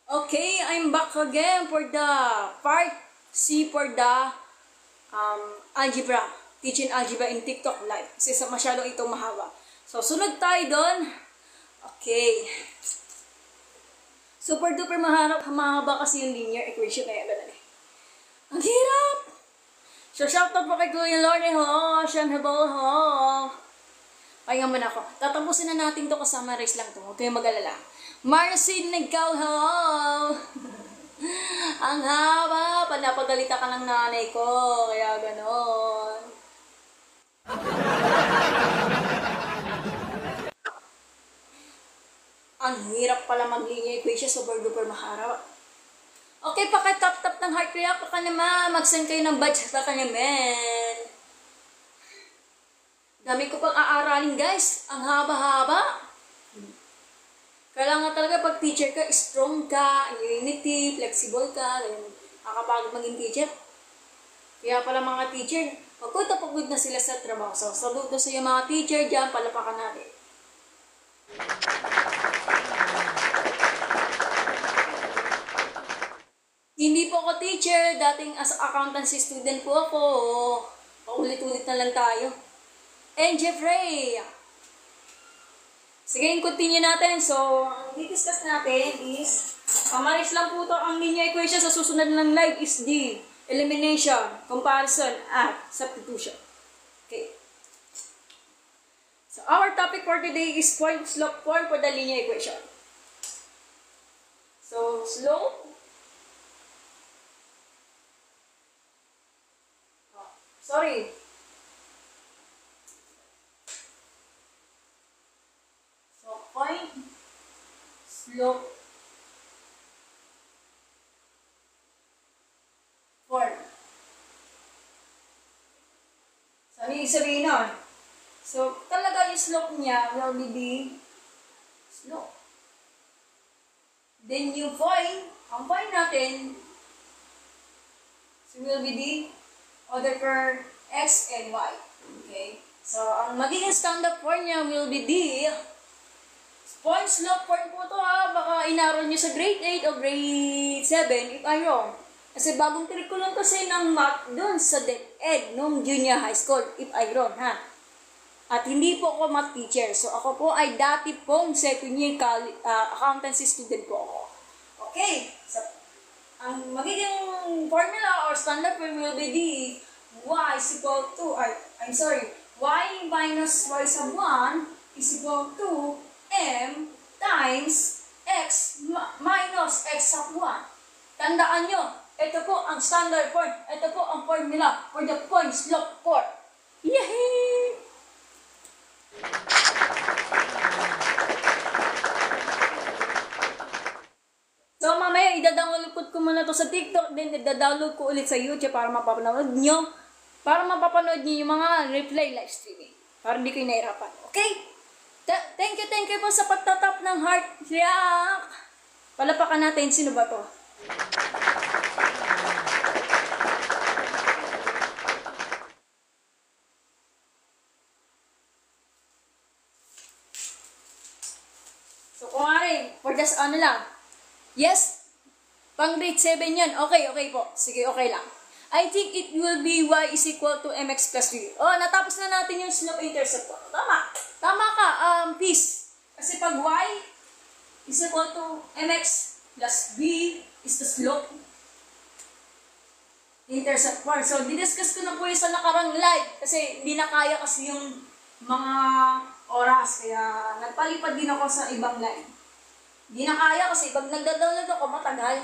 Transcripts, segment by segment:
Okay, I'm back again for the part C for the algebra. Teaching algebra in TikTok live. Kasi masyadong itong mahaba. So, sunod tayo doon. Okay. Super duper mahaba kasi yung linear equation na yan. Ang hirap! So, shoutout po kay Kuya Lorne ho. Shan Hebol ho. Pahinga muna ako. Tatapusin na natin to kasama race lang to. Huwag kayong mag-alala. Marcin Nagcal ho. Ang haba. Panapagalita ka ng nanay ko. Kaya ganon. Ang hirap pala mag-linear equation. Super duper maharap. Okay, pakatap-tap ng heart react ka naman. Mag-send kayo ng badge sa kanya, men. Dami ko pang aaralin, guys. Ang haba-haba. Kailangan talaga pag teacher ka, strong ka, unity, flexible ka. Nakakapagod maging teacher. Kaya pala mga teacher, pagod na sila sa trabaho. So, saludo sa iyo mga teacher dyan, palapakan natin. Hindi po ako teacher, dating as accountancy student po ako. Paulit-ulit na lang tayo. And Jeffrey! Sige, continue natin. So, ang di-discuss natin is, pamaris lang po ito ang linear equation sa susunod ng live is D. Elimination, comparison, at substitution. Okay. So, our topic for today is point-slope form for the linear equation. So, slope. Sorry. So, point, slope, form. So, ano yung sabihin nun? So, talaga yung slope niya will be the slope. Then, yung point, ang point natin, so will be the order for x and y. Okay? So, ang magiging standard form niya will be the point slope form po ito ha. Baka inaron nyo sa grade 8 o grade 7 if I'm wrong. Kasi bagong curriculum kasi ng math doon sa DepEd nung junior high school if I'm wrong ha. At hindi po ako math teacher. So, ako po ay dati pong second year accountancy student po ako. Okay. So, ang magiging formula or standard form will be the y is equal to, y minus y sub 1 is equal to m times x minus x sub 1. Tandaan nyo, ito po ang standard form. Ito po ang formula for the point slope form. Yehey! So, mamaya, idadangulog ko muna to sa TikTok, then idadaload ko ulit sa YouTube para mapapanood nyo. Para mapapanood nyo yung mga replay live streaming. Para hindi kayo nahirapan. Okay? Thank you po sa pagtatap ng heart react. Palapakan natin. Sino ba to? So, kumari, for just ano lang. Yes, pang grade 7 yan. Okay po. Sige, okay lang. I think it will be y is equal to mx plus b. Oh, natapos na natin yung slope intercept. Tama. Tama ka, peace. Kasi pag y is equal to mx plus b is the slope intercept form. So, didiscuss ko na po yung sa nakarang live. Kasi hindi na kaya kasi yung mga oras. Kaya nagpalipad din ako sa ibang live. Hindi na kaya kasi pag nagda-download ako, matagal.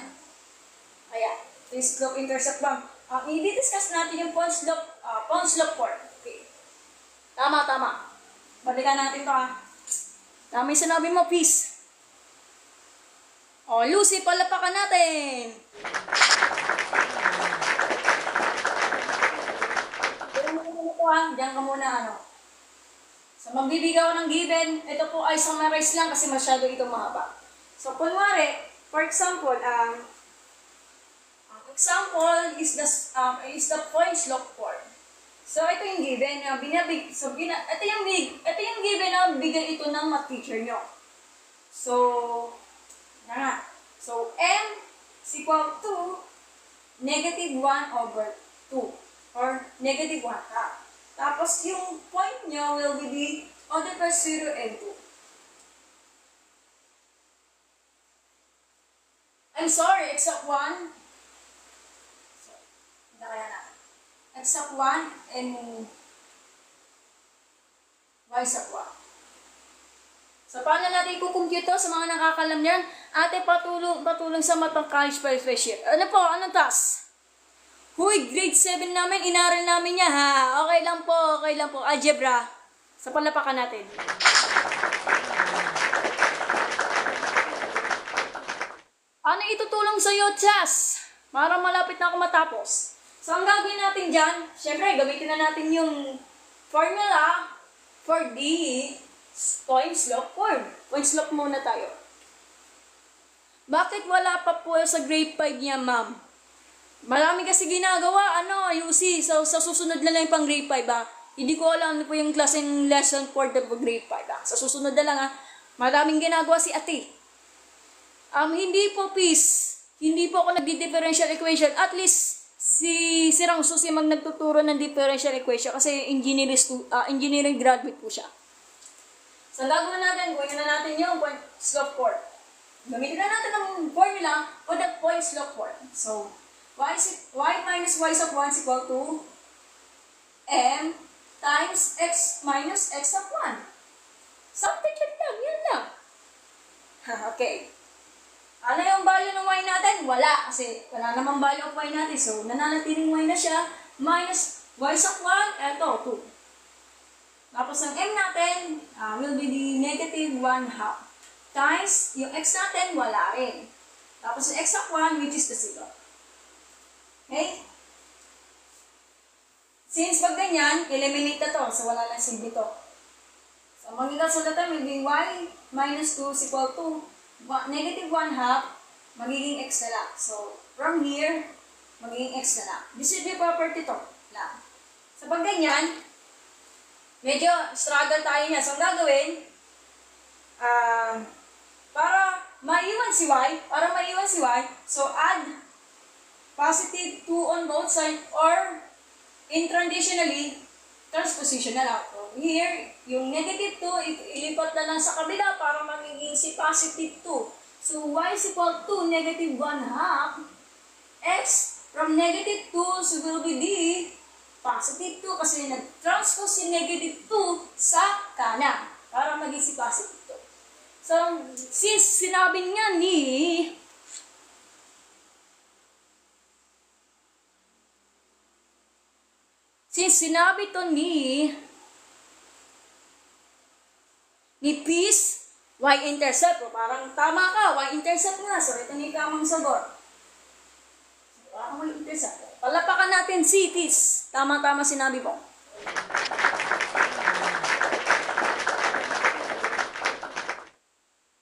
Ayan. Yung slope intercept form. I-discuss natin yung point slope form. Okay. Tama. Balikan natin to ha. Tama yung sinabi mo, peace. O, Lucy, palapakan natin. Diyan ka muna, So, magbibigay ako ng given. Ito po ay summarize lang kasi masyado itong mahaba. So, kunwari, for example, example is the point slope form. So, ito yung given na ito yung given na bigay ito ng math teacher nyo. So, So, m is equal to negative 1/2 or negative 1/2. Tapos, yung point nyo will be the order per 0 and 2. I'm sorry, x of 1. Sorry, hindi kaya na. X of 1 and y of 1. So, paano natin i-compute to sa mga nakakalam niyan? Ate, patulong sa matang college preparation. Ano po? Anong task? Huy, grade 7 namin, inaral namin niya ha. Okay lang po, okay lang po. Algebra. Sa palapakan natin. Ano itutulong sa iyo, Chas? Para malapit na ako matapos. So, ang gagawin natin dyan, syempre, gamitin na natin yung formula for the point slope form. Point slope muna tayo. Bakit wala pa po sa grade 5 niya, ma'am? Marami kasi ginagawa, UC. So, sa susunod na lang yung pang grade 5, ha? Hindi ko alam ano po yung klaseng lesson for the grade 5, ha? Sa susunod na lang, ha? Maraming ginagawa si ate. Hindi po, peace. Hindi po ako nagdi-differential equation. At least, si Rang Susi nagtuturo ng differential equation kasi engineering graduate po siya. So, gagawin natin, gawin na natin yung point slope form. Gamitin na natin ang formula for the point slope form. So, y minus y of 1 is equal to m times x minus x of 1. Something like that. Yan lang. Okay. Ano yung value ng y natin? Wala. Kasi wala namang value of y natin. So, nananatiling y na siya. Minus y of 1. Eto, 2. Tapos ang m natin will be the negative 1/2. Times yung x natin, wala rin. Tapos yung x of 1, which is the 0. Okay? Since pag ganyan, eliminate na to. So, wala lang silbi to. So, magiging sulatan will be y minus 2 is equal to negative 1/2, magiging x na lang. So, from here, magiging x na lang. This will be property to lang. So, pag ganyan, medyo struggle tayo niya. So, ang gagawin, para maiwan si y, so add positive 2 on both sides or in transposition na lang. So, here, yung negative 2, ilipat na lang sa kabila para magiging si positive 2. So, y is equal to negative 1/2. X from negative 2 so will be the positive 2 kasi nag-transpose si negative 2 sa kanan para maging si positive 2. So, since sinabi nga sinabi to ni Peace, y-intercept. O, parang tama ka, y-intercept nga. So, ito na yung tamang sagot. So, parang y-intercept. Palapakan natin si Peace. Tama-tama sinabi mo.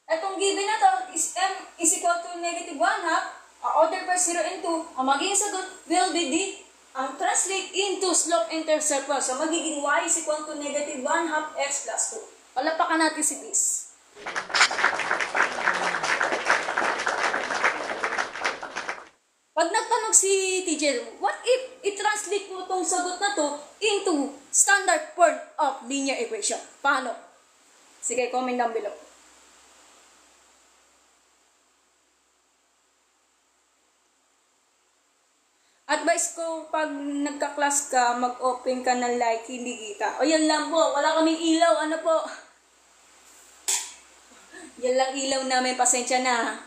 Itong given na to is m is equal to negative 1/2. Order per 0 and 2. Ang magiging sagot will be ang translate into slope-intercept. So, magiging y is equal to negative 1/2 x plus 2. Palapakan natin si Peace. Pag nagtanong si teacher, what if i-translate mo itong sagot na to into standard form of linear equation? Paano? Sige, comment down below. Advice ko, pag nagka-class ka, mag-open ka ng light, hindi kita. O yan lang po, wala kaming ilaw, ano po? Yan lang ilaw namin, pasensya na.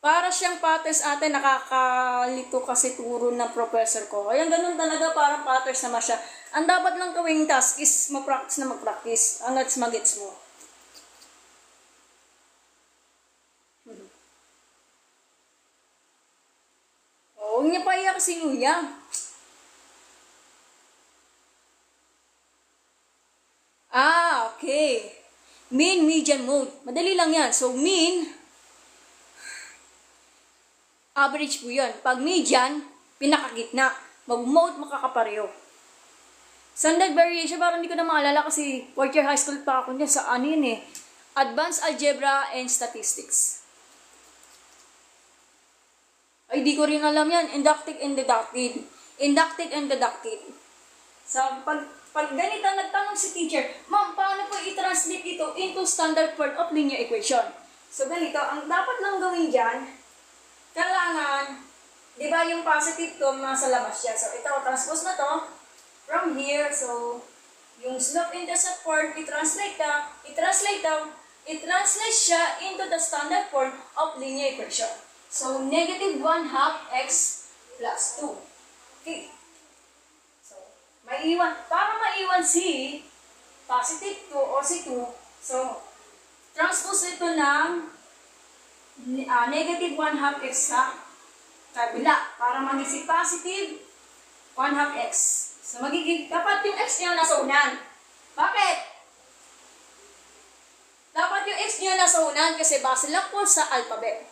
Para siyang patterns ate, nakakalito kasi turo ng professor ko. Ayan, ganun talaga, parang patterns naman siya. Ang dapat lang gawing task is mag-practice na mag-practice, hanggat magets mo. Huwag niya pa iyak si Luya. Okay. Mean, median, mode. Madali lang yan. So, mean, average po yun. Pag median, pinakagitna. Mag-mode, makakapareho. Standard variation, parang hindi ko na maalala kasi 4th year high school pa ako niya sa ano yun eh. Advanced Algebra and Statistics. Ay, di ko rin alam yan. Inductive and deductive. Inductive and deductive. So, pag ganito nagtanong si teacher, ma'am, paano po i-translate ito into standard form of linear equation? So, ganito, ang dapat lang gawin dyan, kailangan, di ba yung positive to, nasa labas siya. So, ito, transpose na to, from here, so, yung slope-intercept form, i-translate siya into the standard form of linear equation. So, negative 1/2 x plus 2. Okay. So, para maiwan si positive 2 o si 2, so, transpose ito ng negative 1/2 x sa kabila para maging si positive 1/2 x. So, magiging, dapat yung x niya nasa unan. Bakit? Dapat yung x niya nasa unan kasi base lang po sa alphabet.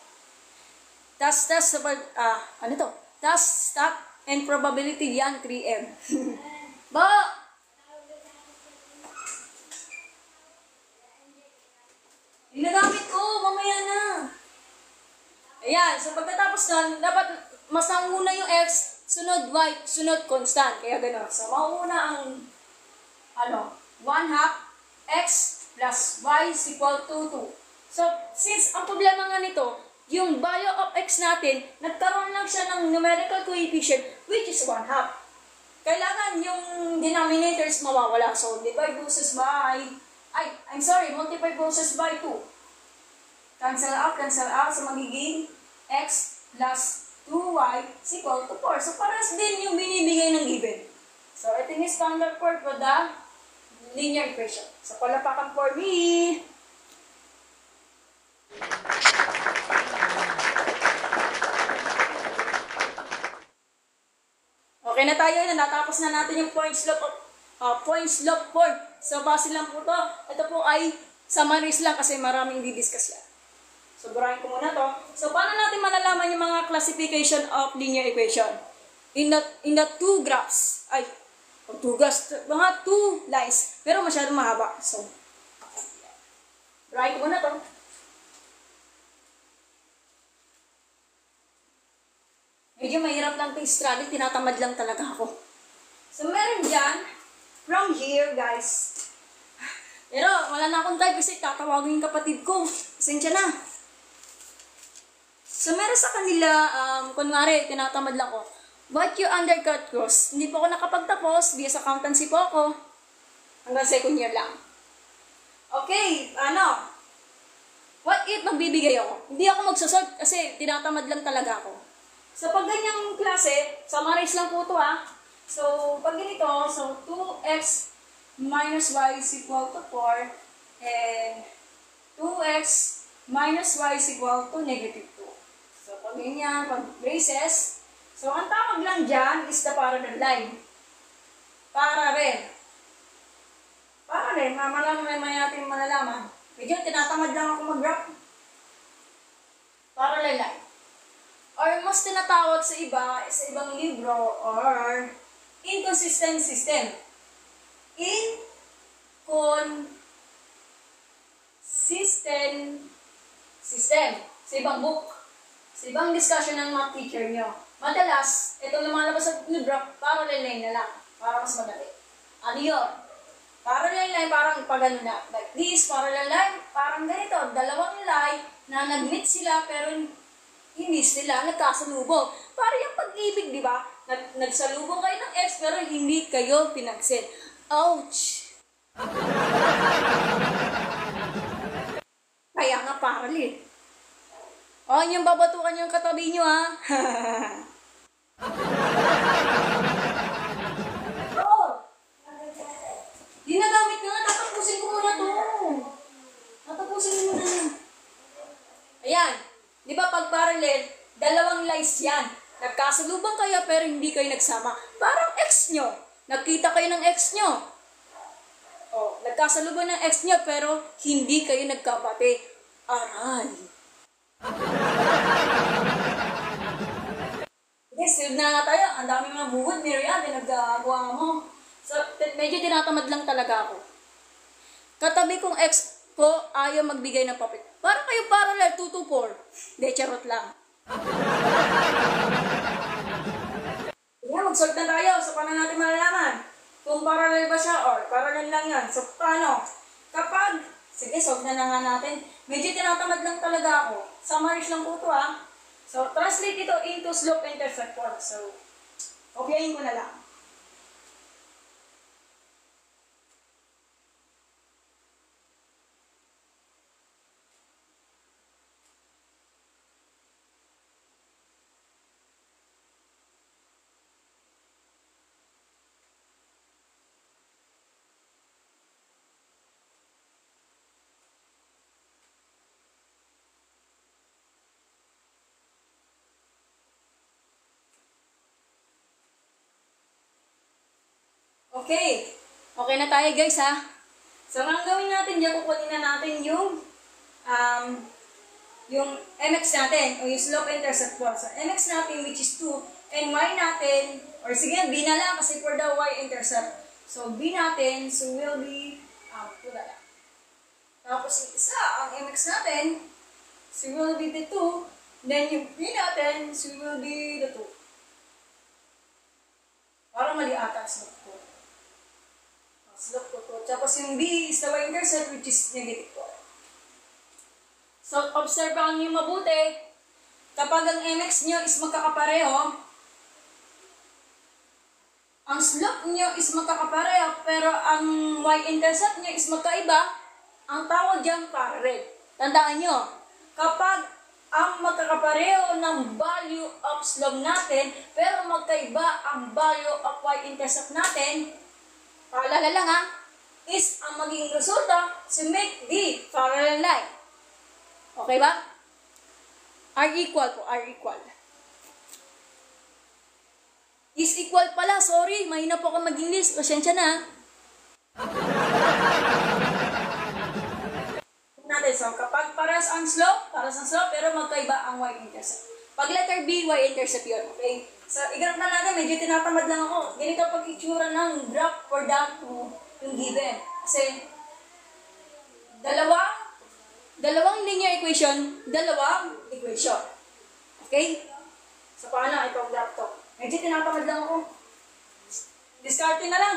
Task and probability yan, 3M. Ba? Ginagamit ko, mamaya na. Ayan, so pagkatapos nun, dapat mas nanguna yung x, sunod y, sunod constant. Kaya gano'n. So, mauna ang 1/2 x plus y is equal to 2. So, since ang problema nga nito, yung value of x natin, nagkaroon lang siya ng numerical coefficient, which is 1/2. Kailangan yung denominators mawawala. So, multiply versus by 2. Cancel out. So, magiging x plus 2y is equal to 4. So, paras din yung binibigay ng given. So, ito yung standard form for the linear equation. So, palapakan for me. Okay na tayo, natapos na natin yung point slope form. So, base lang po to. Ito po ay summaries lang kasi maraming didiscuss yan. So, burahin ko muna to. So, paano natin malalaman yung mga classification of linear equation? In the two graphs. Mga two lines. Pero masyadong mahaba. So, burahin ko muna to. Medyo mahirap lang itong struggle, tinatamad lang talaga ako. So, meron dyan, from here, guys. Pero, wala na akong type kasi tatawagin yung kapatid ko. Pasensya na. So, meron sa kanila, kunwari, tinatamad lang ako. What you undercut course? Hindi po ako nakapagtapos, BS accountancy po ako. Hanggang second year lang. Okay, what if magbibigay ako? Hindi ako magsusort kasi tinatamad lang talaga ako. So, pag ganyang klase, summarize lang po ito So, pag ganito, so 2x minus y is equal to 4 and 2x minus y is equal to negative 2. So, pag ganyan, pag braces, so ang tawag lang dyan is the parallel line. Parallel, malalaman natin malalaman. Medyo tinatamad lang ako mag-graph. Parallel line. Or mas tinatawag sa ibang libro or inconsistent system. Inconsistent system. Sa ibang book. Sa ibang discussion ng mga teacher nyo. Madalas, itong lumalabas sa libro, parallel line na lang. Para mas madali. Ano yun? Parallel line, parang pagano na. Like this, parallel line, parang ganito. Dalawang line na nag-meet sila pero hindi sila nagkasalubong. Para yung pag-ibig, di ba? Nagsalubong kayo ng ex pero hindi kayo pinagsin. Ouch! Kaya nga parallel. Yung babatukan yung katabi nyo, Oo! Ginagamit nga, tatapusin ko muna to. Tatapusin mo muna. Ayan. Di ba pag parallel, dalawang lines yan. Nagkasalubong kayo pero hindi kayo nagsama. Parang ex nyo. Nagkita kayo ng ex nyo. Nagkasalubong ng ex nyo pero hindi kayo nagkabati. Aray. Okay, sunod na nga tayo. Ang dami mga buhod, Miriam, nagagawa mo. So, medyo tinatamad lang talaga ako. Katabi kong ex po ayaw magbigay ng papel. Para kayo parallel 2 to 4. Hindi, charot lang. Mag-solve na tayo. So, paano natin malalaman kung parallel ba siya or parallel lang yan? So, paano? Kapag, sige, solve na nga natin. Medyo tinatamad lang talaga ako. Summarize lang po ito, ha. So, translate ito into slope-intercept form. So, kopyahin ko na lang. Okay. Okay na tayo, guys, ha? So, ang gawin natin dyan, kukunin na natin yung mx natin, o yung slope-intercept form. So, mx natin, which is 2, and y natin, or sige, b na lang, kasi for the y-intercept. So, b natin, so will be, 2 na lang. Tapos, yung isa, ang mx natin, so will be the 2, then yung b natin, so will be the 2. Parang mali ata, slope ko. Slope ko. Tapos yung b is the y-intercept, which is negative 4. So, observehan niyo mabuti. Kapag ang mx nyo is magkakapareho, ang slope nyo is magkakapareho, pero ang y-intercept nyo is magkaiba, ang tawag dyan parallel. Tandaan nyo, kapag ang magkakapareho ng value of slope natin, pero magkaiba ang value of y-intercept natin, paalala lang ha, is ang magiging resulta to make the parallel line. Okay ba? R equal po, R equal. Is equal pala, sorry, mahina po ako mag-English, pasensya na. Natin, so kapag paras ang slope, pero magkaiba ang y-intercept. Pag letter B, y-intercept yun, okay? So, iganap na natin, medyo tinatamad lang ako. Ganito pag itsura ng graph for that to yung given. Kasi, dalawang linear equation, dalawang equation. Okay? So, paano itong graph to? Medyo tinatamad lang ako. Discard na lang.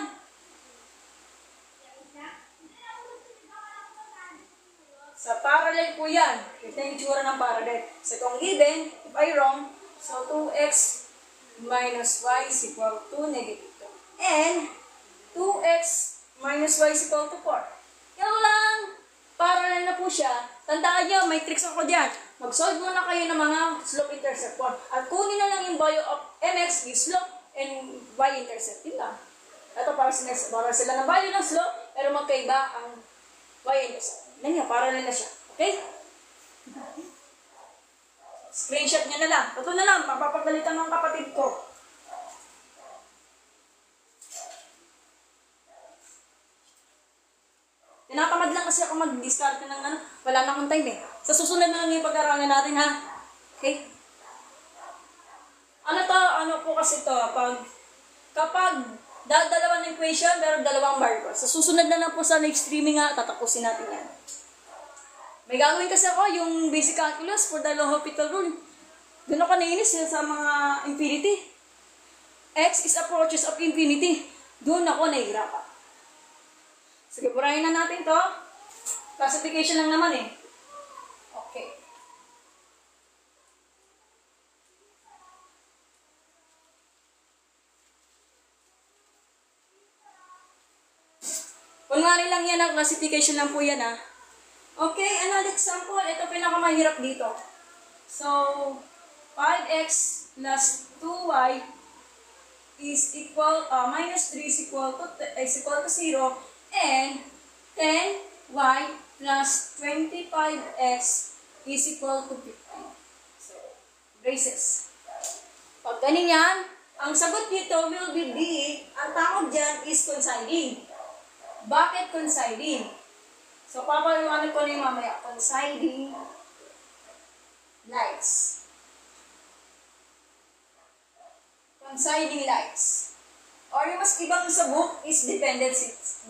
Sa parallel po yan. Ito yung itsura ng parallel. So, kung given, if I wrong, so 2x minus y is equal to negative 2. And 2x minus y is equal to 4. Yan lang. Parallel na po siya. Tandaan nyo, may tricks ako dyan. Mag-solve muna kayo ng mga slope-intercept form. At kunin na lang yung value of mx, yung slope, and y-intercept. Yun lang. Ito para sila ng value ng slope, pero magkaiba ang y-intercept. Yan nga, parallel na siya. Okay? Screenshot niya na lang. Ito na lang, papapagalitan ng kapatid ko. Tinatamad lang kasi ako mag-discard ng ano. Wala na akong time eh. Sa susunod na lang yung pag-aralan natin ha. Okay? Ano po kasi to? Kapag dalawa ng equation, pero dalawang variable. Sa susunod na lang po sa live streaming ha, tatapusin natin yan. May gagawin kasi ako yung basic calculus for the L'Hopital rule. Doon ako nainis sa mga infinity. X is approaches of infinity. Doon ako nahihirapan. Sige, purahin na natin to. Classification lang naman eh. Okay. Kunwari lang yan ang classification lang po yan ha. Okay, another example. Ito pinakamahirap dito. So, 5x plus 2y is equal, minus 3 is equal to 0, and 10y plus 25x is equal to 15. So, braces. Pag ganyan, ang sagot dito will be D. Ang tawag dyan is coinciding. Bakit coinciding? So, papaliwanag ko na yung mamaya. Coinciding lines. Coinciding lines. Or yung mas ibang sa book is dependent system.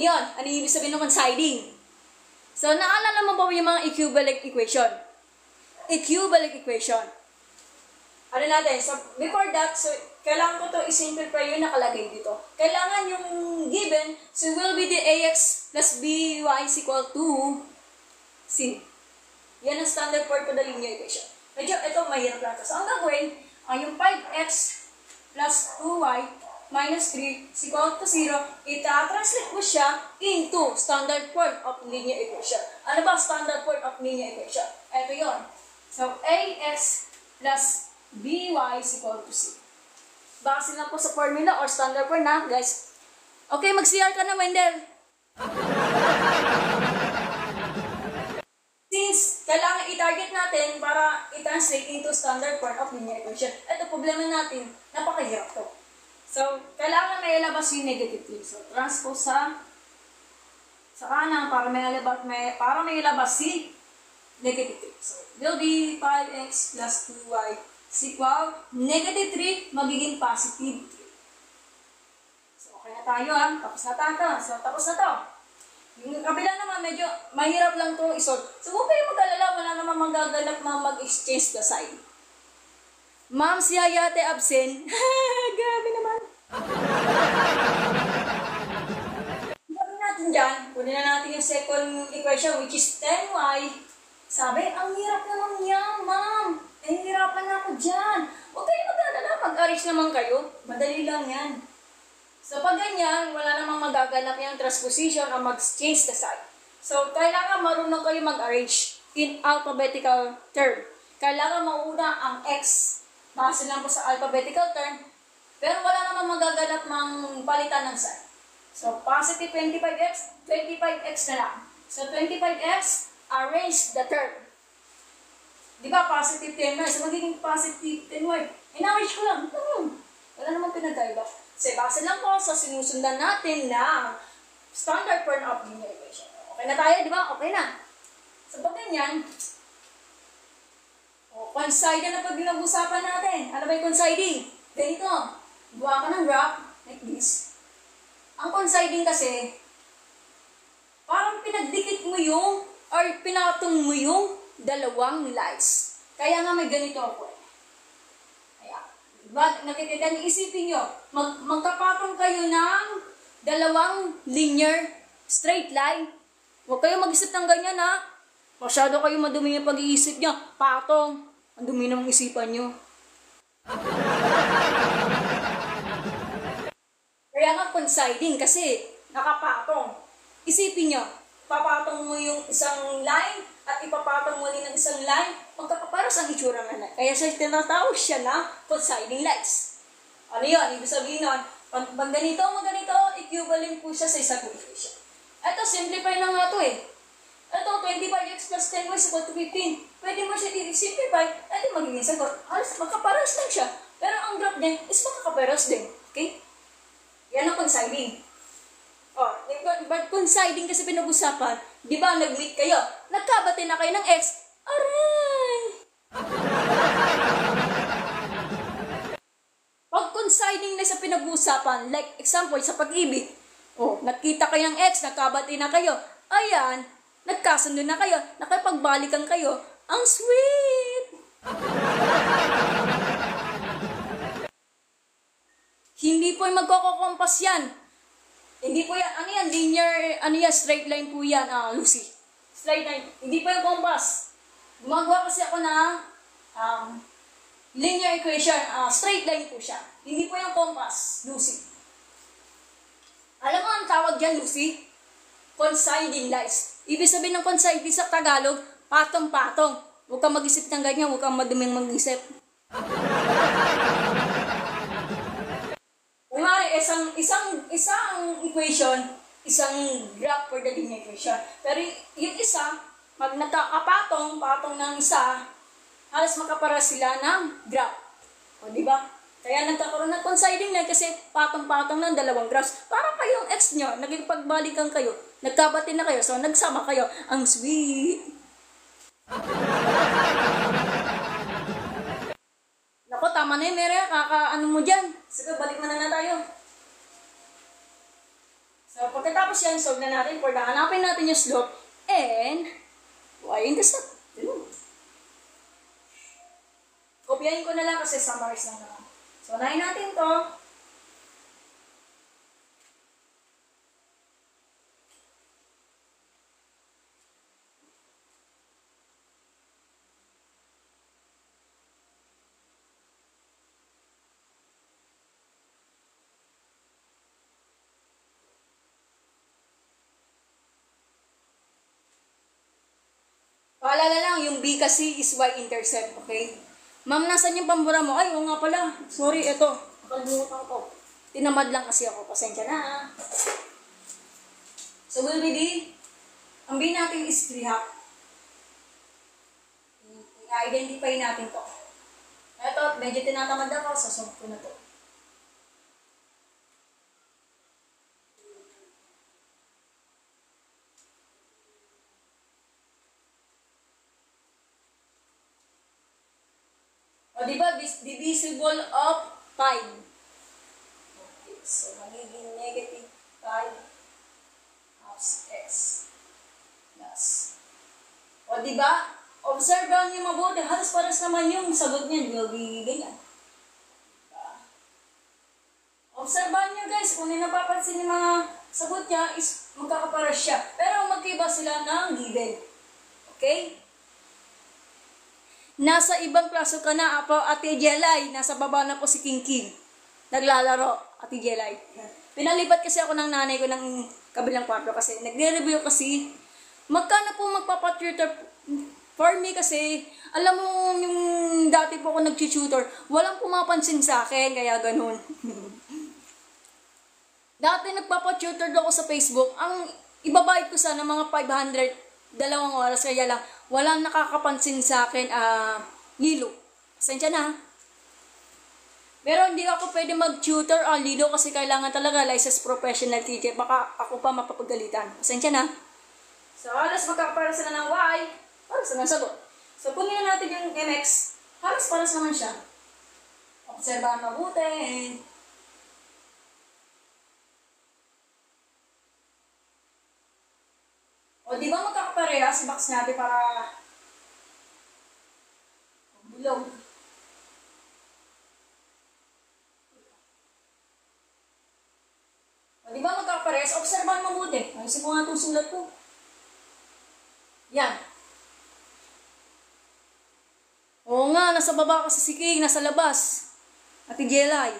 yun? Ano yung ibig sabihin ng coinciding? So, naalala mo ba yung mga equivalent equation? Equivalent equation. Ano natin? So, before that, so, kailangan ko to i-simplify yung nakalagay dito. Kailangan yung given, so will be the ax plus by is equal to c. Yan ang standard form for the linear equation. Medyo, ito mahirap lang ito. So, ang gagawin, yung 5x plus 2y minus 3 is equal to 0, ita-translate mo siya into standard form of linear equation. Ano ba standard form of linear equation? Ito yon. So, ax plus by is equal to c. Base lang po sa formula or standard form na, guys. Okay, mag-CR ka na, Wendell. Since kailangan i-target natin para i-translate into standard form of linear equation, ito problema natin, napakahirap to. So, kailangan may ilabas yung negative 3. So, transpose sa kanan para may ilabas si negative 3. So, it will be 5x plus 2y is equal negative 3 magiging positive 3. So, okay na tayo Tapos na tayo. So, tapos na to. Yung kabila naman, medyo mahirap lang to isolve. So, huwag kayong mag-alala, wala naman magaganap na mag-exchange the sign. Ma'am, si Hayate absent. Grabe naman. Gawin natin dyan. Kunin na natin yung second equation, which is 10y. Sabi, ang hirap naman yan, ma'am. Hirapan na ako dyan. Huwag kayong mag-alala, mag-arrange naman kayo. Madali lang yan. So, pag ganyan, wala namang magaganap yung transposition o mag-change the sign. So, kailangan marunong kayo mag-arrange in alphabetical term. Kailangan mauna ang x. Base lang po sa alphabetical term. Pero wala namang magaganap ng palitan ng sign. So, positive 25x, 25x na lang. So, 25x, arrange the term. Di ba, positive 10y? So, magiging positive 10y. In-arrange ko lang. Wala namang pinagkaiba. Kasi base lang po sa sinusundan natin na standard form of linear equation. Okay na tayo, di ba? Okay na. So, pag ganyan, coinciding na pag pinag-usapan natin. Ano ba yung coinciding? Ganito. Buha ka ng graph, like this. Ang coinciding kasi, parang pinagdikit mo yung, or pinatong mo yung dalawang lines. Kaya nga may ganito ako. Nakikita niyo, isipin nyo, magkapatong kayo ng dalawang linear straight line. Huwag kayo mag-isip ng ganyan Masyado kayo madumi yung pag-iisip nyo. Patong. Ang dumi ng isipan nyo. Kaya nga coinciding kasi nakapatong. Isipin nyo, papatong mo yung isang line at ipapatong mo din ng isang line, magkakaparos ang itsura nga na. Kaya siya tinatawag siya na coinciding lines. Ano yun? Ibig sabihin nun, pag ganito mo ganito, equivalent po siya sa isang equation. Ito, simplify na nga ito Ito, 25x plus 10y is equal to 15. Pwede mo siya i-simplify, ito magiging sagot. Halos magkaparos lang siya. Pero ang graph din is magkakaparos din. Okay? Yan ang coinciding. But coinciding kasi pinag-usapan, di ba nag-meet kayo? Nagkabati na kayo ng x. Aray! Pag coinciding na sa pinag-usapan, like example, sa pag-ibig, nakita kayo ng x, nagkabati na kayo. Ayan, nagkasundo na kayo, nakipagbalikan kayo. Ang sweet! Hindi po yung magkokompas yan. Hindi po yan, linear, straight line po yan, Lucy. Straight line, hindi po yung compass. Gumagawa kasi ako ng linear equation, straight line po siya. Hindi po yung compass, Lucy. Alam mo ang tawag dyan, Lucy? Coinciding lines. Ibig sabihin ng coinciding sa Tagalog, patong-patong. Huwag kang mag-isip ng ganyan, huwag kang maduming mag-isip. Kumari, isang equation, isang graph for the linear equation. Pero yung isa, pag patong ng isa, halos makapara sila ng graph. O, di ba? Kaya nagkakaroon ng coinciding line kasi patong-patong ng dalawang graphs. Parang kayong ex nyo, nagpagbalikan kayo, nagkabati na kayo, so nagsama kayo. Ang sweet! Naku, tama na yun, Mary. Kaka-ano mo dyan. Sige, balik na tayo. So, pagkatapos yan, solve na natin for hanapin natin yung slope and y-intercept. Kopyahin ko na lang kasi summarize lang naman. So, unahin natin to. Paalala lang, yung B kasi is y-intercept, okay? Ma'am, nasan yung pambura mo? Ay, oo nga pala. Sorry, eto. Nakalimutan ko. Tinamad lang kasi ako. Pasensya na. So, will be D. Ang B natin is 3 half. I-identify natin to. Eto, medyo tinatamad ako. Sasolve ko na to. O, diba? Divisible of 5. Okay, so, magiging negative 5 half x plus. O, diba? Observehan niyo mabuti. Halos paras naman yung sagot niyan. Will be ganyan. Diba? Observehan niyo guys. Kung napapansin yung mga sagot niya is magkakaparas siya. Pero magkaiba sila ng given. Okay? Nasa ibang klaso ka na, Apo, Ate Jelay. Nasa baba na po si King King. Naglalaro, Ate Jelay. Pinalipat kasi ako ng nanay ko ng kabilang kwarto kasi nagre-review kasi magkano po magpapatutor for me kasi alam mo yung dati po ako nag-tutor, walang pumapansin sa akin, kaya ganun. Dati nagpapatutor ako sa Facebook, ang ibabayad ko sana mga 500, 2 oras, kaya lang walang nakakapansin sa akin, Lilo. Pasensya na. Pero hindi ako pwede mag-tutor Lilo kasi kailangan talaga licensed professional teacher. Baka ako pa mapapagalitan. Pasensya na. So, halos magkakapara sila ng Y. Halos naman sagot. So, kunin na natin yung MX. Halos paras naman siya. Obserbahan mabuti. O, di ba magkakaparehas? I-box natin para bulog. O, di ba magkakaparehas? Obserbahan mabuti. Ayusin mo nga itong sulat ko. Yan. Oo nga, nasa baba kasi si King, nasa labas. Ate Jelay.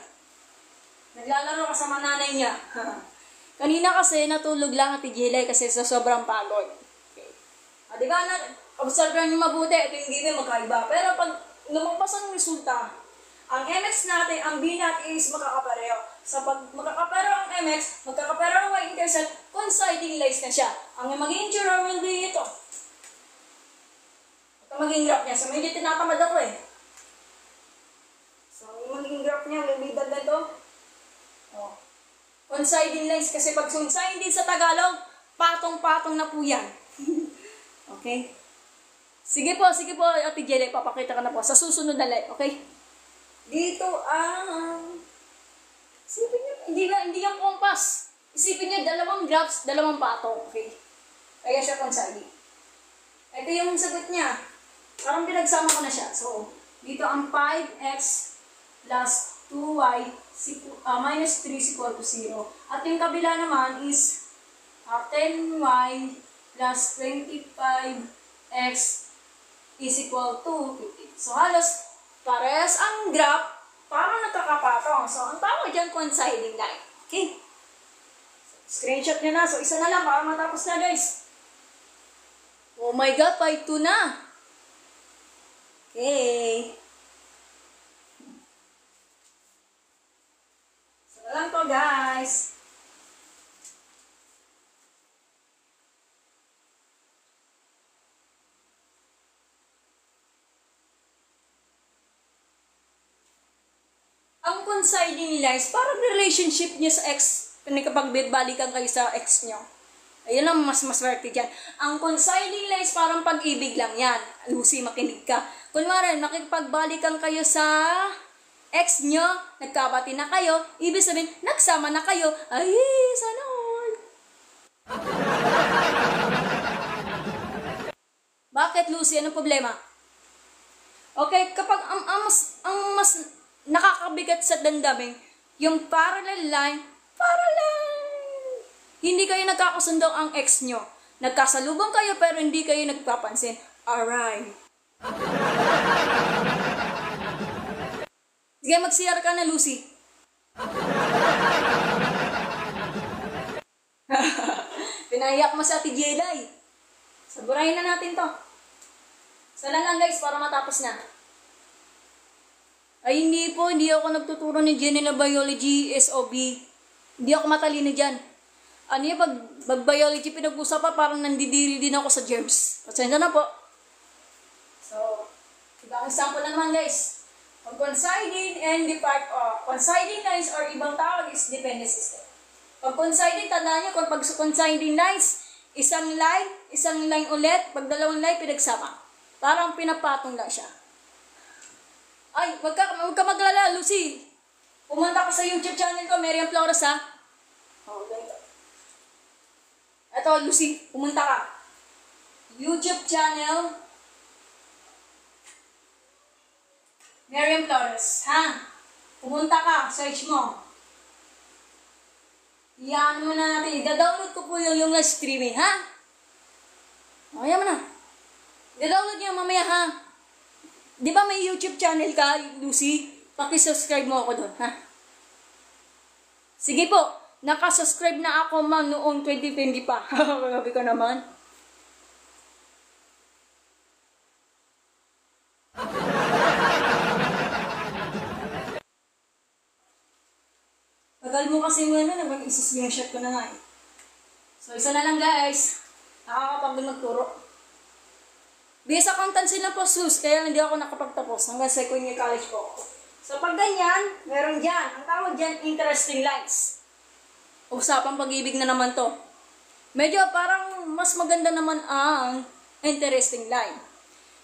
Naglalaro kasama nanay niya. Kanina kasi natulog lang Ate Jelay kasi sa sobrang pagod. Okay. Di ba, observehan niyo mabuti, ito yung given magkaiba. Pero pag lumabas ang resulta, ang MX natin, ang B natin is magkakapareho. Sa pag magkakapareho ang MX, magkakapareho ang y-intercept, coinciding lines na siya. Ang magiging integral will be ito. Ito magiging graph niya. So medyo tinatamad ako eh. So yung magiging graph niya will be ganito. Oh. Coinciding lines kasi pag coinciding sa Tagalog, patong-patong na po yan. Okay? Sige po, Ate Jelly, papakita ka na po sa susunod na live, okay? Dito ang isipin niyo, hindi yung compass. Isipin niyo, 2 graphs, 2 patong, okay? Kaya siya coinciding. Ito yung sagot niya. Parang pinagsama ko na siya. So, dito ang 5x plus 2y minus 3 is equal to 0. At yung kabila naman is 10y plus 25x is equal to 50. So, halos parehas ang graph, parang nagkakapatong. So, ang tawag dyan, coinciding line. Okay? So, screenshot nyo na. So, isa na lang para matapos na, guys. Oh my God, by 2 na. Okay. So, lang to, guys. Ang coinciding lines, parang relationship niya sa ex, kapag balikan kayo sa ex niyo. Ayun ang mas maswerte dyan. Ang coinciding lines, parang pag-ibig lang yan. Lucy, makinig ka. Kunwari, makipagbalikan kayo sa ex niyo, nagkabati na kayo, ibig sabihin, nagsama na kayo. Ay, sana all. Bakit, Lucy? Anong problema? Okay, kapag ang mas nakakabigat sa damdamin, yung parallel line, hindi kayo nagkakasundo ang ex nyo. Nagkasalubong kayo pero hindi kayo nagpapansin. Alright. Sige, mag-CR ka na, Lucy. Pinahiyak mo sa Ate Jelay. Saburahin na natin to. Sana lang guys, para matapos na. Ay hindi po, hindi ako nagtuturo ni General Biology, SOB. Hindi ako matalino dyan. Ano yung pag biology pinag-usapan, parang nandidiri din ako sa germs. Pasensya na po. So, ibang example na naman guys. Pag coinciding and depart, coinciding lines or ibang tawag is dependent system. Pag coinciding, tandaan nyo, kung pag coinciding lines, isang line ulit, pag dalawang line, pinagsama. Parang pinapatong lang siya. Ay, wag ka maglala, Lucy. Pumunta ka sa YouTube channel ko, Miriam Flores, ha? Oh, ganito. Eto, Lucy, pumunta ka. YouTube channel, Miriam Flores, ha? Pumunta ka, search mo. Iyan mo na natin. I-download ko po yung live streaming, ha? Mamaya mo na. I-download niya mamaya, ha? Di ba may YouTube channel ka, Lucy? Paki-subscribe mo ako doon, ha? Sige po. Nakasubscribe na ako, ma'am, noong 2020 pa. Kagabi ko naman. Tagal mo kasi mo na, nag-screenshot ko na nga eh. So, isa na lang guys. Nakakapagod magturo. BS Accountancy na po, sus, kaya hindi ako nakapagtapos hanggang second year college po. So, pag ganyan, meron dyan. Ang tawag dyan, interesting lines. Usapang pag-ibig na naman to. Medyo parang mas maganda naman ang interesting line.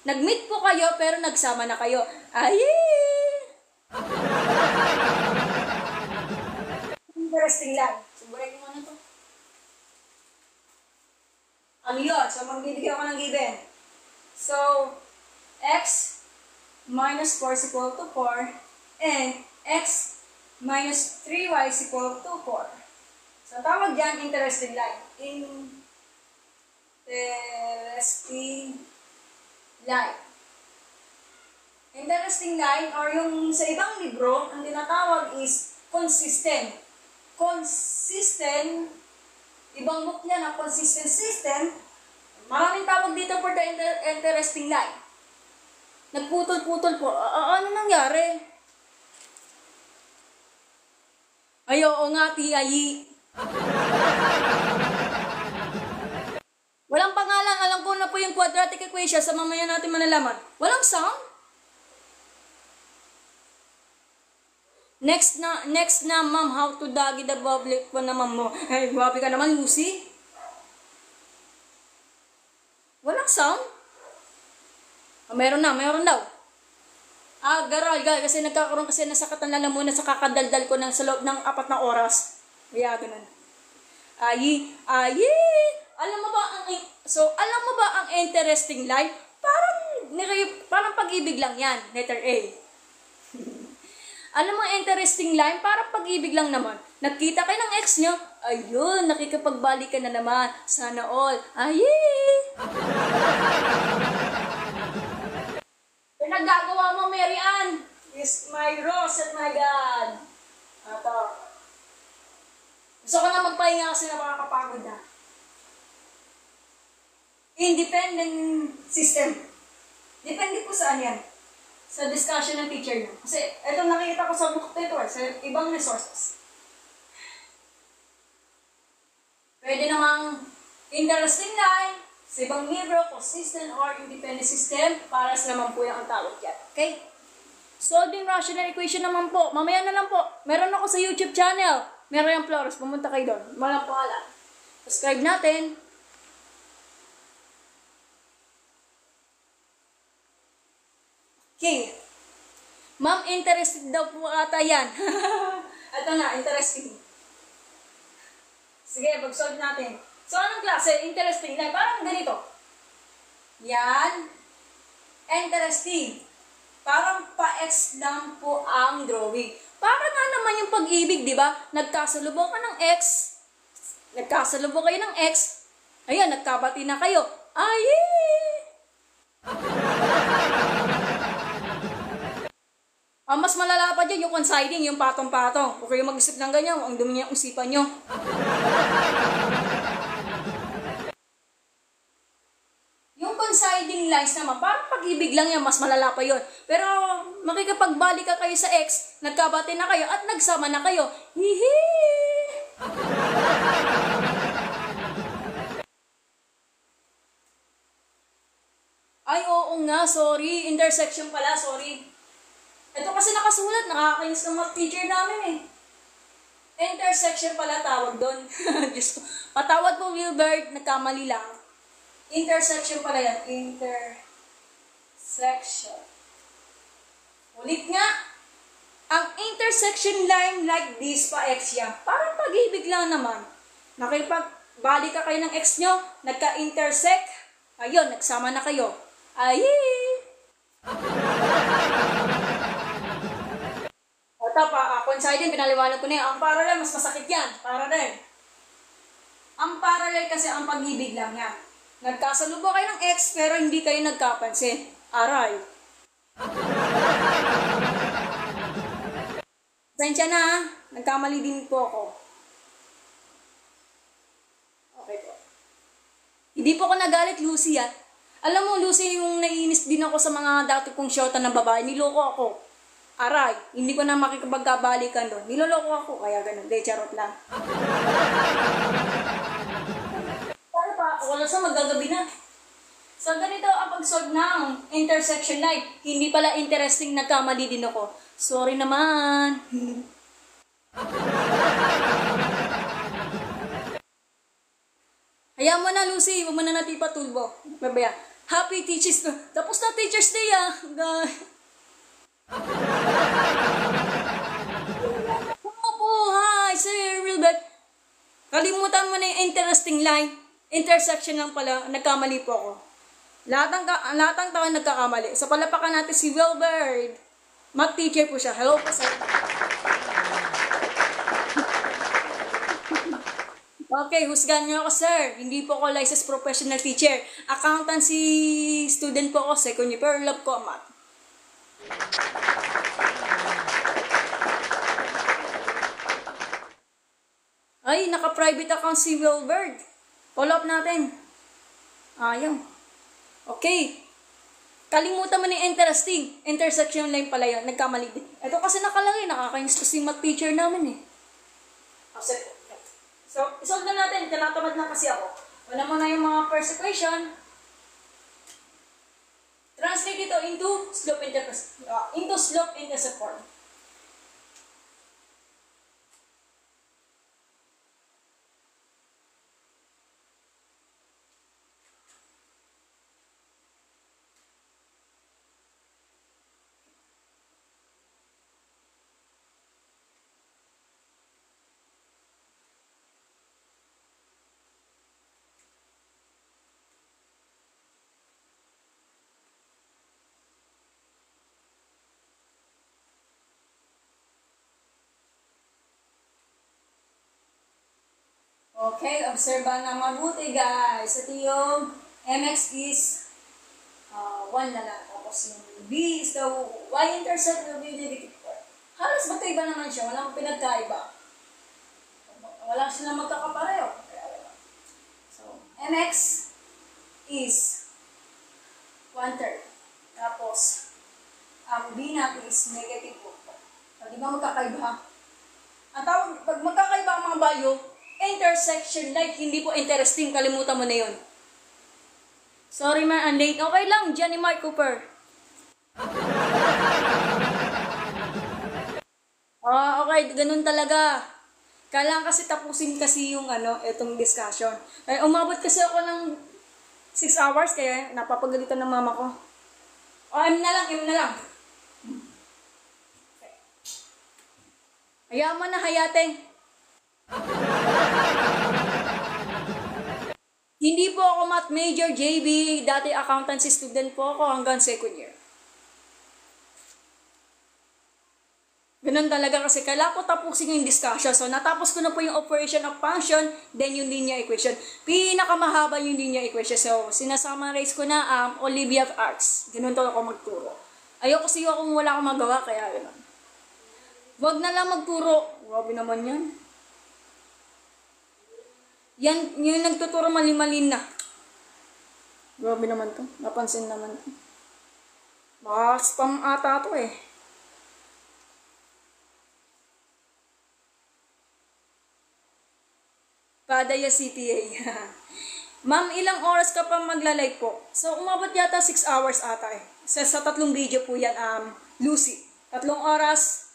Nag-meet po kayo pero nagsama na kayo. Interesting line. Suburin mo na to. Ano yun? So, magbibigyan ko ng given. So, x minus 4 is equal to 4 and x minus 3y is equal to 4. So, tawag dyan, interesting line. Interesting line. Interesting line, or yung sa ibang libro, ang tinatawag is consistent. Consistent, ibang book niya na consistent system, maraming tawag dito for the interesting line. Nagputol-putol po. Ano nangyari? Ay, oo nga, tiyayi. Walang pangalan. Alam ko na po yung quadratic equation sa mamaya natin manalaman. Walang sound? Next na, ma'am, how to dagi the public pa naman mo. Ay, guwapi ka naman, Lucy. Walang sound? Meron daw. Garal, kasi nagkakaroon kasi ng sakit ng lalamunan sa kakadaldal ko sa loob ng 4 na oras. Kaya ganun. Alam mo ba ang interesting line? Parang pag-ibig lang yan, letter A. Alam mo ang interesting line? Parang pag-ibig lang naman. Nagkita kayo ng ex nyo, ayun, nakikapagbalikan na naman. Sana all. Pinagagawa mo, Mary Ann, is my rose and my God. Ito. Gusto ko na magpahinga kasi na makakapagod na. Independent system. Depende po saan yan. Sa discussion ng teacher niyo. Kasi ito nakikita ko sa book ito sa ibang resources. Pwede namang interesting line, sa ibang libro, consistent or independent system, paras naman po yung ang tawag yan. Okay? Solving rational equation naman po. Mamaya na lang po. Meron ako sa YouTube channel. Miriam Flores. Pumunta kayo doon. Walang pangalan. Subscribe natin. Okay. Ma'am, interested daw po ata yan. Ito na, interesting. Sige, mag-solve natin. So, anong klase? Interesting line. Parang ganito. Yan. Interesting. Parang pa-X lang po ang drawing. Para nga naman yung pag-ibig, di ba? Nagkasalubong ka ng X. Nagkasalubong kayo ng X. Ayan, nagkabati na kayo. Ay! Mas malala pa dyan yung considing, yung patong-patong. Kung kayo mag-isip ng ganyan, ang dumi niya ang isipan nyo. Yung considing lines naman, parang pag-ibig lang yan, mas malala pa yun. Pero makikipagbalik ka kayo sa ex, nagkabati na kayo at nagsama na kayo. Hihi! Ay, oo nga, sorry. Intersection pala, sorry. Ito kasi nakasulat, nakakainis ng mga teacher namin eh. Intersection pala tawag doon. Diyos ko. Patawad po, Wilbert, nagkamali lang. Intersection pala yan. Intersection. Ulit nga. Ang intersection line like this pa X yan. Parang pag-ibig lang naman. Nakipagbalik ka kayo ng ex nyo, nagka-intersect, ayun, nagsama na kayo. Ay! O tapa, coinciding, pinaliwanag ko na yan. Ang parallel, mas masakit yan. Parallel. Ang parallel kasi ang pag-ibig lang yan. Nagkasalubong kayo ng ex, pero hindi kayo nagkapansin. Aray. Sensya na ha. Nagkamali din po ako. Okay po. Hindi po ako nagalit, Lucy ha. Alam mo, Lucy, yung naiinis din ako sa mga dati kong shota ng babae, niloko ako. Aray, hindi ko na makikipagkabalikan doon. Niloloko ako, kaya ganun. De, charot lang. Para pa, wala sa magagabi na. So, ganito ang pag-solve ng intersection line. Hindi pala interesting, nagkamali din ako. Sorry naman. Hayaan mo na, Lucy. Huwag mo na natin ipatulbo. Babaya. Happy Teachers Day. Tapos na Teachers Day, ah. Opo, hi, Sir Wilbert. Kalimutan mo na yung interesting line. Intersection lang pala. Nagkamali po ako. Lahat ng tao nagkakamali. So, palapakan natin si Wilbert. Math teacher po siya. Hello po, sir. Okay, husgan niyo ako, sir. Hindi po ako licensed professional teacher. Accountancy student po ako, second year. Pero love ko ang math. Ay, naka-private account si Wilbert. Follow up natin. Ayaw. Okay. Kalimutan mo na yung interesting. Intersection line pala yun. Nagkamali din. Ito kasi nakalagay. Nakakainis ko si math teacher namin eh. So, isolve na natin. Tinatamad na kasi ako. Wala mo na yung mga first equation. Translate ito into slope intercept form. Okay, obserba na mabuti guys. Ito yung MX is 1 na lang. Tapos yung B is the y-intercept will be negative 4. Halos magkaiba naman siya. Walang pinagkaiba. Wala silang magkakapareho. So, MX is 1/3. Tapos, ang B natin is negative 4. So, di ba magkakaiba? Ang tawag, pag magkakaiba ang mga value, intersection like, hindi po interesting. Kalimutan mo na yun. Sorry man, I'm late. Okay lang, Johnny Mark Cooper. Okay, ganun talaga. Kailangan kasi tapusin kasi yung itong discussion. Umabot kasi ako ng 6 hours, kaya napapagalitan ng mama ko. M na lang. Okay. Hayaan mo na, hayate. Hindi po ako math major, JB. Dati accountancy student po ako hanggang second year. Ganun talaga kasi kailangan ko tapusin yung discussion. So, natapos ko na po yung operation of function, then yung linear equation. Pinakamahaba yung linear equation. So, sinasummarize ko na Olivia of Arts. Ganun to ako magturo. Ayoko kasi kung wala akong magawa, kaya ganun. Wag na lang magturo. Grabe naman yan. Yan, yung nagtuturo mali-mali na. Grabe naman to. Napansin naman to. Baka spam ata to eh. Padaya CTA. Ma'am, ilang oras ka pa magla-live po? So, umabot yata 6 hours ata eh. Sa 3 video po yan, Lucy. 3 oras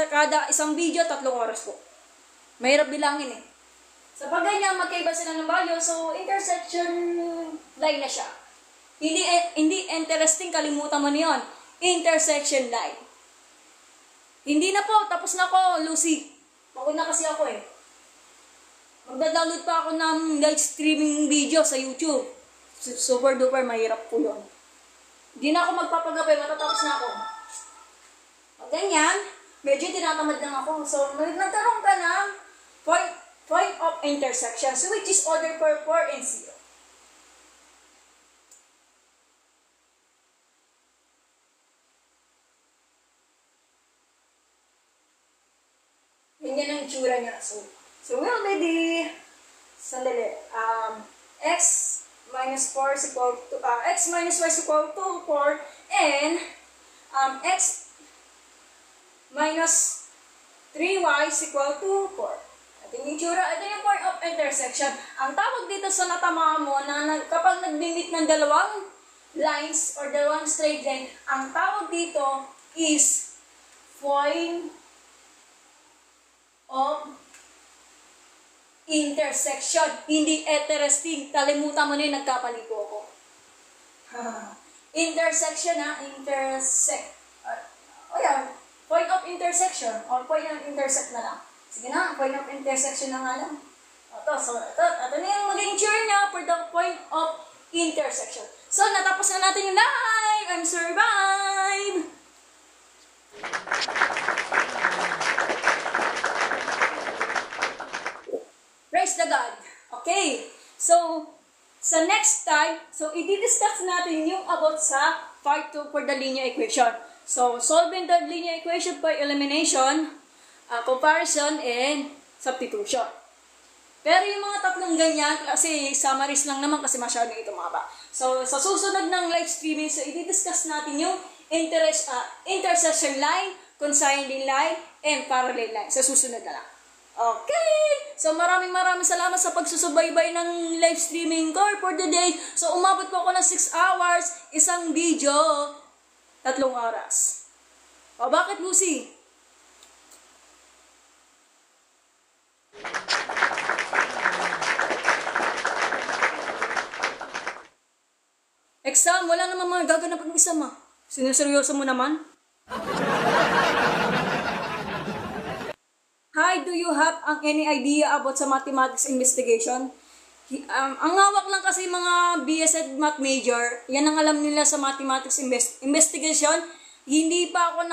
kada isang video, 3 oras po. Mahirap bilangin eh. Sa pag ganyan, magkaiba sila ng value, so intersection line na siya. Hindi interesting, kalimutan mo niyon. Intersection line. Hindi na po, tapos na ako, Lucy. Pagod na kasi ako eh. Magda-download pa ako ng live streaming video sa YouTube. Super duper, mahirap po yun. Hindi na ako magpapagapay, matatapos na ako. Pag ganyan, medyo tinatamad lang ako. So, nagkaroon ka ng point of intersection, so which is order per 4 and 0. Ganyan ang itsura niya. So we'll be the sandali. X minus 4 is equal to x minus y is equal to 4 and x minus 3y is equal to 4. Ito yung point of intersection. Ang tawag dito sa natamaan mo na kapag nag-meet ng dalawang lines or dalawang straight line, ang tawag dito is point of intersection. Hindi interesting. Kalimutan mo na yung nagkapaligo ko. Intersection intersect. Yeah. Point of intersection or point of intersect na lang. Sige na, point of intersection na nga lang. Ito na yung maging cheer niya for the point of intersection. So, natapos na natin yung live. I'm survive! Praise the God. Okay. So, sa next time, i-discuss natin yung about sa part 2 for the linear equation. So, solving the linear equation by elimination, comparison, and substitution. Pero yung mga tatlong ganyan, kasi summaries lang naman kasi masyadong ito mahaba. So, sa susunod ng live streaming, i-discuss natin yung intersection line, consigning line, and parallel line. Sa susunod na lang. Okay! So, maraming salamat sa pagsusubaybay ng live streaming ko for the day. So, umabot po ako ng 6 hours, isang video, 3 oras. O, bakit, Lucy? Exam, wala naman mga gaganap ang exam ah. Sinuseryoso mo naman? Hi, do you have any idea about sa mathematics investigation? Ang hawak lang kasi mga BSed Math Major, yan ang alam nila sa mathematics investigation. Hindi pa ako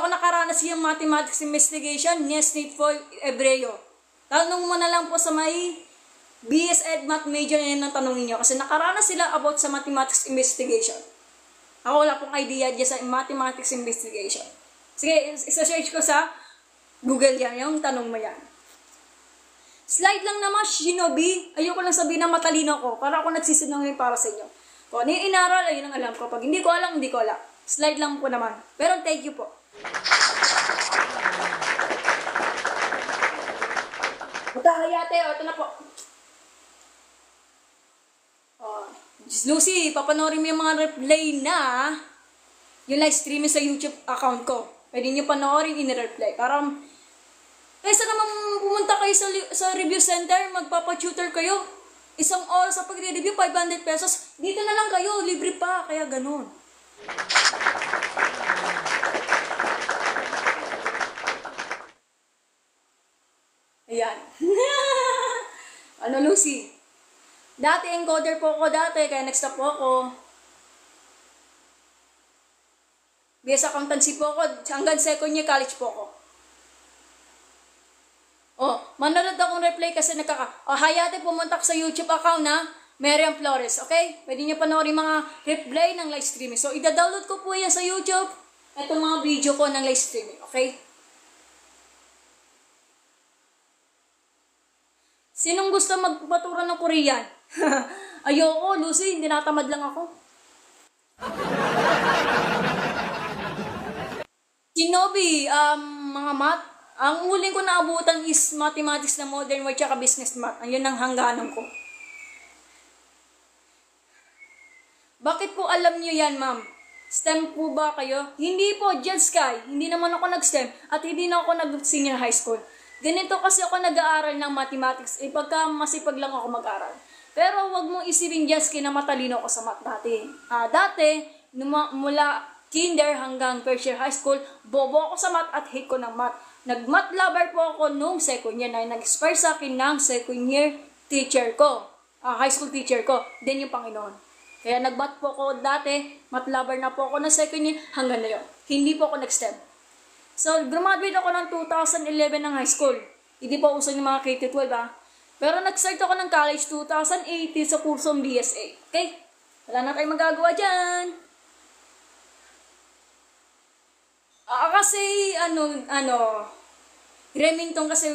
nakaranas yung mathematics investigation ni State for Hebreo. Tanong mo na lang po sa may BSed Math Major yan ang tanongin nyo. Kasi nakaranas sila about sa mathematics investigation. Ako wala pong idea dyan sa mathematics investigation. Sige, isa-search ko sa Google yan, yung tanong mo yan. Slide lang naman, Shinobi. Ayoko lang sabihin na matalino ko. Para ako nagsisinungaling para sa inyo. Kung ano yung inaral, ayun ang alam ko. Pag hindi ko alam, hindi ko alam. Slide lang po naman. Pero thank you po. Magkakayate, ito na po. Lucy, papanoorin mo yung mga replay na yung live streaming sa YouTube account ko. Pwede nyo panoorin, in-reply. Parang, kaysa naman pumunta kayo sa review center, magpapa-tutor kayo. 1 oras sa pagre-review, 500 pesos. Dito na lang kayo, libre pa. Kaya ganun. Ayan. Ano, Lucy? Dati encoder po ako dati, kaya nag-stop po ako. BS Accountancy po ako, hanggang second year college po ako. Oh, manonood akong replay kasi hayate pumunta ko sa YouTube account na Miriam Flores, okay? Pwede niyo panoorin mga replay ng live streaming. So, ida-download ko po yan sa YouTube. Itong mga video ko ng live streaming, okay? Sinong gusto magpatura ng Korean? Ayoko, Lucy, hindi natamad lang ako. Shinobi, mga math. Ang huling ko naabutan is mathematics na modern math at business math. Ayun ang hangganan ko. Bakit po alam niyo yan, ma'am? STEM po ba kayo? Hindi po, Jen Sky. Hindi naman ako nag-STEM at hindi na ako nag-senior high school. Ganito kasi ako nag-aaral ng mathematics. Pagka masipag lang ako mag-aral. Pero wag mong isipin, Jen Sky, na matalino ako sa math dati. Dati, mula kinder hanggang first year high school, bobo ako sa math at hate ko ng math. Nag-math lover po ako nung second year na nag-expire sa akin ng second year teacher ko. High school teacher ko. Then yung Panginoon. Kaya nag-math po ako dati, math lover na po ako ng second year, hanggang na yun. Hindi po ako nag-STEM. So, graduate ako ng 2011 ng high school. Hindi po uso yung mga K-12 Pero nag-start ako ng college 2018 sa kursong BSA. Okay? Wala na tayong magagawa dyan. Kasi, Remington kasi,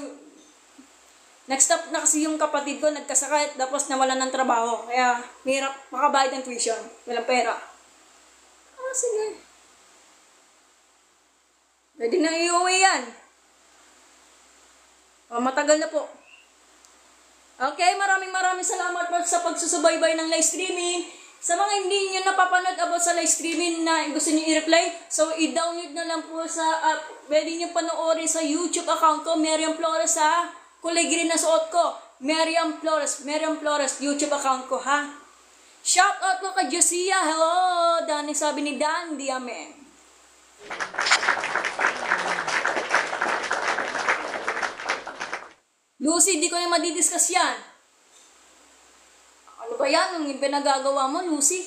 nag-stop na kasi yung kapatid ko, nagkasakit, tapos nawalan ng trabaho. Kaya, mahirap makabayad ng tuition. Walang pera. Sige. Pwede na iuwi yan. Matagal na po. Okay, maraming salamat po sa pagsusubaybay ng live streaming. Sa mga hindi nyo napapanood about sa live streaming na gusto nyo i-replay, so i-download na lang po sa, pwede nyo panoorin sa YouTube account ko, Miriam Flores kulay green na suot ko. Miriam Flores, YouTube account ko, ha? Shout out ko kay Josia. Hello! Dani sabi ni Dan Diamen. Lucy, di ko na madidiscuss yan. Ano ba yan? Ang pinagagawa mo, Lucy?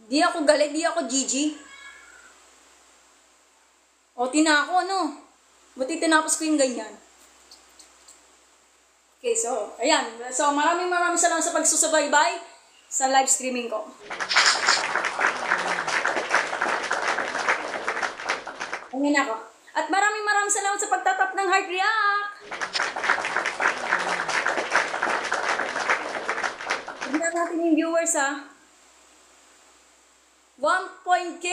Di ako galit, di ako Gigi. O, tinako, ano? Buti tinapos ko yung ganyan. Okay, so, ayan. So, maraming salamat sa pagsusubaybay sa live streaming ko. Ayan ako. At maraming salamat sa pagtatap ng heart react. Tignan natin yung viewers, 1.k.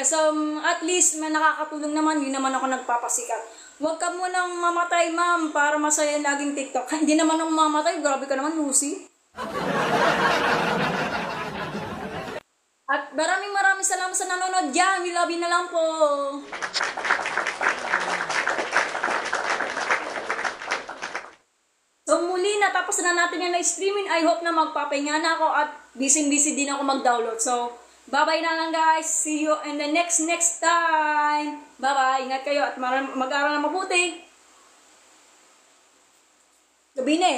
So, at least nakakatulong naman. Yun naman ako nagpapasikat. Huwag ka munang mamatay, ma'am, para masaya laging TikTok. Hindi naman ako mamatay. Grabe ka naman, Lucy. At maraming salamat sa nanonood dyan. We love you na lang po. So muli, natapos na natin yung live streaming. I hope na magpapahinga na ako at busy din ako mag-download. So, bye-bye na lang guys. See you in the next time. Bye-bye. Ingat kayo at mag-aaral na mabuti. Gabi na